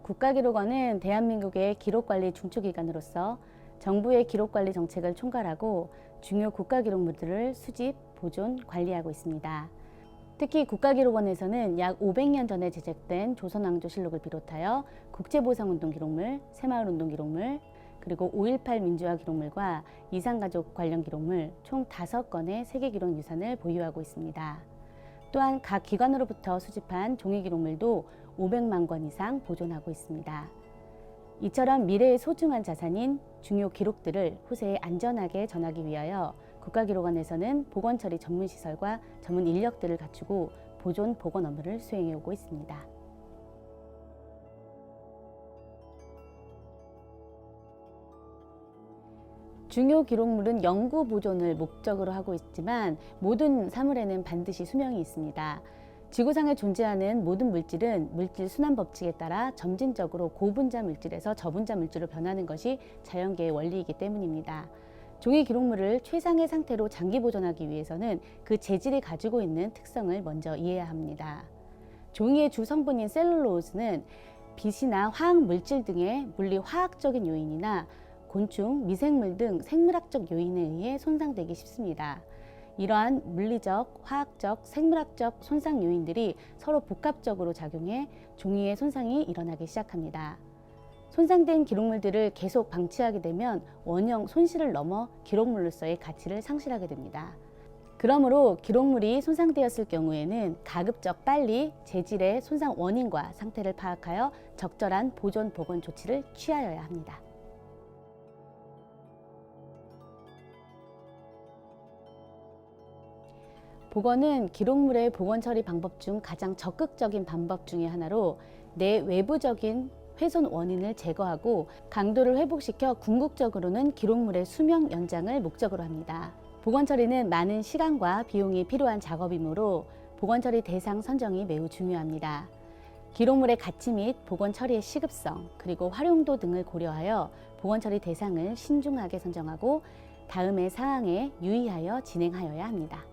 국가기록원은 대한민국의 기록관리 중추기관으로서 정부의 기록관리 정책을 총괄하고 중요 국가기록물들을 수집, 보존, 관리하고 있습니다. 특히 국가기록원에서는 약 500년 전에 제작된 조선왕조실록을 비롯하여 국제보상운동 기록물, 새마을운동 기록물, 그리고 5.18 민주화 기록물과 이산가족 관련 기록물 총 5건의 세계기록 유산을 보유하고 있습니다. 또한 각 기관으로부터 수집한 종이기록물도 500만 권 이상 보존하고 있습니다. 이처럼 미래의 소중한 자산인 중요 기록들을 후세에 안전하게 전하기 위하여 국가기록원에서는 보건처리 전문시설과 전문 인력들을 갖추고 보존, 복원 업무를 수행해 오고 있습니다. 중요 기록물은 영구 보존을 목적으로 하고 있지만 모든 사물에는 반드시 수명이 있습니다. 지구상에 존재하는 모든 물질은 물질 순환 법칙에 따라 점진적으로 고분자 물질에서 저분자 물질로 변하는 것이 자연계의 원리이기 때문입니다. 종이 기록물을 최상의 상태로 장기 보존하기 위해서는 그 재질이 가지고 있는 특성을 먼저 이해해야 합니다. 종이의 주 성분인 셀룰로스는 빛이나 화학 물질 등의 물리 화학적인 요인이나 곤충, 미생물 등 생물학적 요인에 의해 손상되기 쉽습니다. 이러한 물리적, 화학적, 생물학적 손상 요인들이 서로 복합적으로 작용해 종이의 손상이 일어나기 시작합니다. 손상된 기록물들을 계속 방치하게 되면 원형 손실을 넘어 기록물로서의 가치를 상실하게 됩니다. 그러므로 기록물이 손상되었을 경우에는 가급적 빨리 재질의 손상 원인과 상태를 파악하여 적절한 보존, 복원 조치를 취하여야 합니다. 복원은 기록물의 복원 처리 방법 중 가장 적극적인 방법 중의 하나로 내 외부적인 훼손 원인을 제거하고 강도를 회복시켜 궁극적으로는 기록물의 수명 연장을 목적으로 합니다. 복원 처리는 많은 시간과 비용이 필요한 작업이므로 복원 처리 대상 선정이 매우 중요합니다. 기록물의 가치 및 복원 처리의 시급성, 그리고 활용도 등을 고려하여 복원 처리 대상을 신중하게 선정하고 다음의 사항에 유의하여 진행하여야 합니다.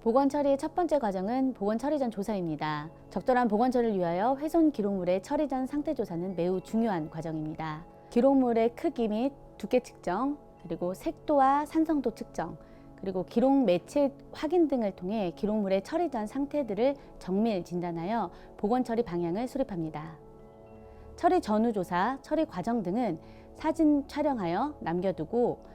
복원 처리의 첫 번째 과정은 복원 처리 전 조사입니다. 적절한 복원 처리를 위하여 훼손 기록물의 처리 전 상태 조사는 매우 중요한 과정입니다. 기록물의 크기 및 두께 측정, 그리고 색도와 산성도 측정, 그리고 기록 매체 확인 등을 통해 기록물의 처리 전 상태들을 정밀 진단하여 복원 처리 방향을 수립합니다. 처리 전후 조사, 처리 과정 등은 사진 촬영하여 남겨두고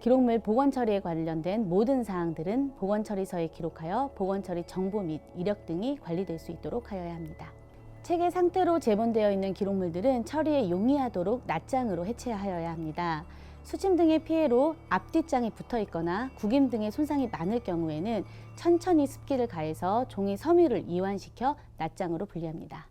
기록물 복원 처리에 관련된 모든 사항들은 복원 처리서에 기록하여 복원 처리 정보 및 이력 등이 관리될 수 있도록 하여야 합니다. 책의 상태로 제본되어 있는 기록물들은 처리에 용이하도록 낱장으로 해체하여야 합니다. 수침 등의 피해로 앞뒷장이 붙어 있거나 구김 등의 손상이 많을 경우에는 천천히 습기를 가해서 종이 섬유를 이완시켜 낱장으로 분리합니다.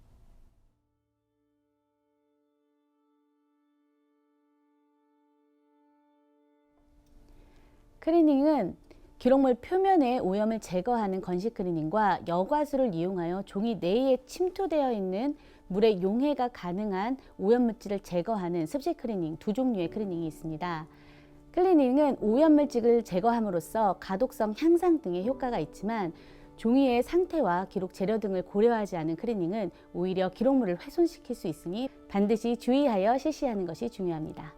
클리닝은 기록물 표면의 오염을 제거하는 건식 클리닝과 여과수를 이용하여 종이 내에 침투되어 있는 물의 용해가 가능한 오염물질을 제거하는 습식 클리닝 두 종류의 클리닝이 있습니다. 클리닝은 오염물질을 제거함으로써 가독성 향상 등의 효과가 있지만 종이의 상태와 기록 재료 등을 고려하지 않은 클리닝은 오히려 기록물을 훼손시킬 수 있으니 반드시 주의하여 실시하는 것이 중요합니다.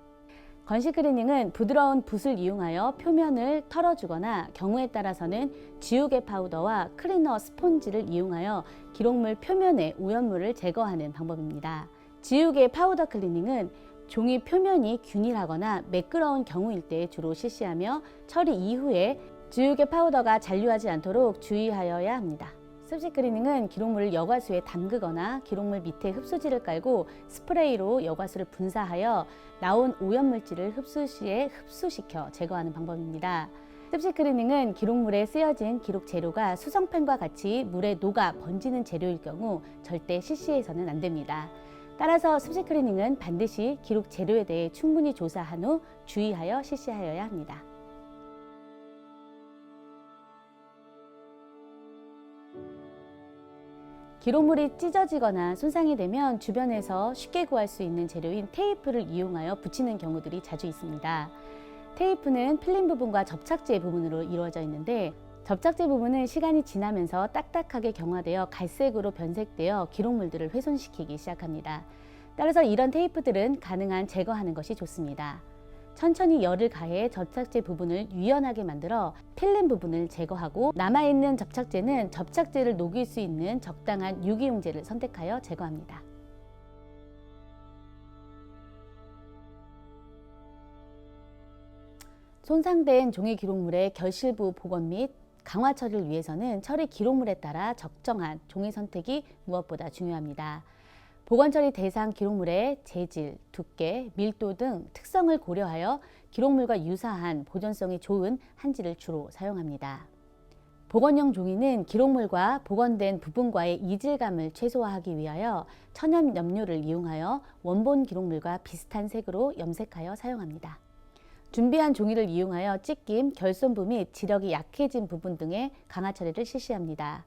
건식 클리닝은 부드러운 붓을 이용하여 표면을 털어주거나 경우에 따라서는 지우개 파우더와 클리너 스폰지를 이용하여 기록물 표면의 오염물을 제거하는 방법입니다. 지우개 파우더 클리닝은 종이 표면이 균일하거나 매끄러운 경우일 때 주로 실시하며 처리 이후에 지우개 파우더가 잔류하지 않도록 주의하여야 합니다. 습식 클리닝은 기록물을 여과수에 담그거나 기록물 밑에 흡수지를 깔고 스프레이로 여과수를 분사하여 나온 오염물질을 흡수 시에 흡수시켜 제거하는 방법입니다. 습식 클리닝은 기록물에 쓰여진 기록 재료가 수성펜과 같이 물에 녹아 번지는 재료일 경우 절대 실시해서는 안 됩니다. 따라서 습식 클리닝은 반드시 기록 재료에 대해 충분히 조사한 후 주의하여 실시하여야 합니다. 기록물이 찢어지거나 손상이 되면 주변에서 쉽게 구할 수 있는 재료인 테이프를 이용하여 붙이는 경우들이 자주 있습니다. 테이프는 필름 부분과 접착제 부분으로 이루어져 있는데 접착제 부분은 시간이 지나면서 딱딱하게 경화되어 갈색으로 변색되어 기록물들을 훼손시키기 시작합니다. 따라서 이런 테이프들은 가능한 제거하는 것이 좋습니다. 천천히 열을 가해 접착제 부분을 유연하게 만들어 필름 부분을 제거하고 남아있는 접착제는 접착제를 녹일 수 있는 적당한 유기용제를 선택하여 제거합니다. 손상된 종이 기록물의 결실부 복원 및 강화 처리를 위해서는 처리 기록물에 따라 적정한 종이 선택이 무엇보다 중요합니다. 복원 처리 대상 기록물의 재질, 두께, 밀도 등 특성을 고려하여 기록물과 유사한 보존성이 좋은 한지를 주로 사용합니다. 복원용 종이는 기록물과 복원된 부분과의 이질감을 최소화하기 위하여 천연 염료를 이용하여 원본 기록물과 비슷한 색으로 염색하여 사용합니다. 준비한 종이를 이용하여 찢김, 결손부 및 지력이 약해진 부분 등의 강화 처리를 실시합니다.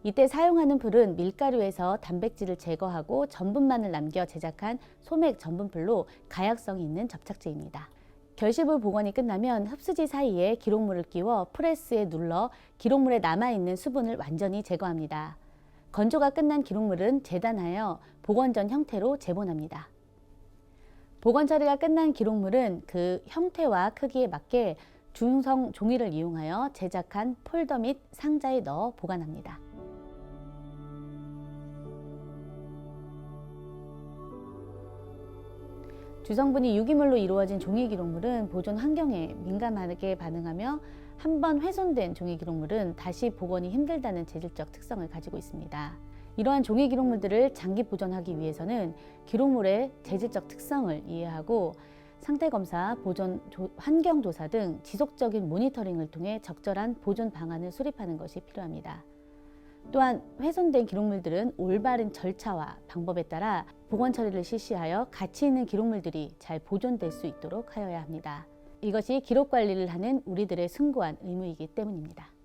이때 사용하는 풀은 밀가루에서 단백질을 제거하고 전분만을 남겨 제작한 소맥 전분풀로 가약성이 있는 접착제입니다. 결실부 복원이 끝나면 흡수지 사이에 기록물을 끼워 프레스에 눌러 기록물에 남아있는 수분을 완전히 제거합니다. 건조가 끝난 기록물은 재단하여 복원 전 형태로 재본합니다. 복원 처리가 끝난 기록물은 그 형태와 크기에 맞게 중성 종이를 이용하여 제작한 폴더 및 상자에 넣어 보관합니다. 주성분이 유기물로 이루어진 종이 기록물은 보존 환경에 민감하게 반응하며 한번 훼손된 종이 기록물은 다시 복원이 힘들다는 재질적 특성을 가지고 있습니다. 이러한 종이 기록물들을 장기 보존하기 위해서는 기록물의 재질적 특성을 이해하고 상태 검사, 보존 환경 조사 등 지속적인 모니터링을 통해 적절한 보존 방안을 수립하는 것이 필요합니다. 또한 훼손된 기록물들은 올바른 절차와 방법에 따라 복원 처리를 실시하여 가치 있는 기록물들이 잘 보존될 수 있도록 하여야 합니다. 이것이 기록 관리를 하는 우리들의 숭고한 의무이기 때문입니다.